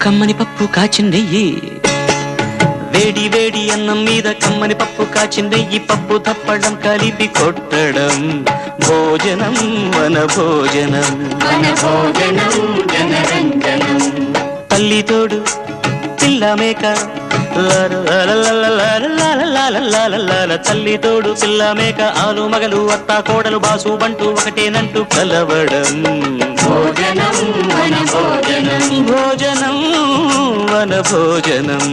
కమ్మని పప్పు కాచిందెయ్యి వేడి వేడి అన్నం మీద కమ్మని పప్పు కాచిందెయ్యి పప్పు తప్పడం కలిపి కొట్టడం భోజనం మన భోజనం తల్లి తోడు పిల్ల మేక తల్లి తోడు పిల్ల మేక ఆలు మగలు అత్త కోడలు బాసు బంటూ ఒకటేనంటూ కలవడం భోజనం మన భోజనం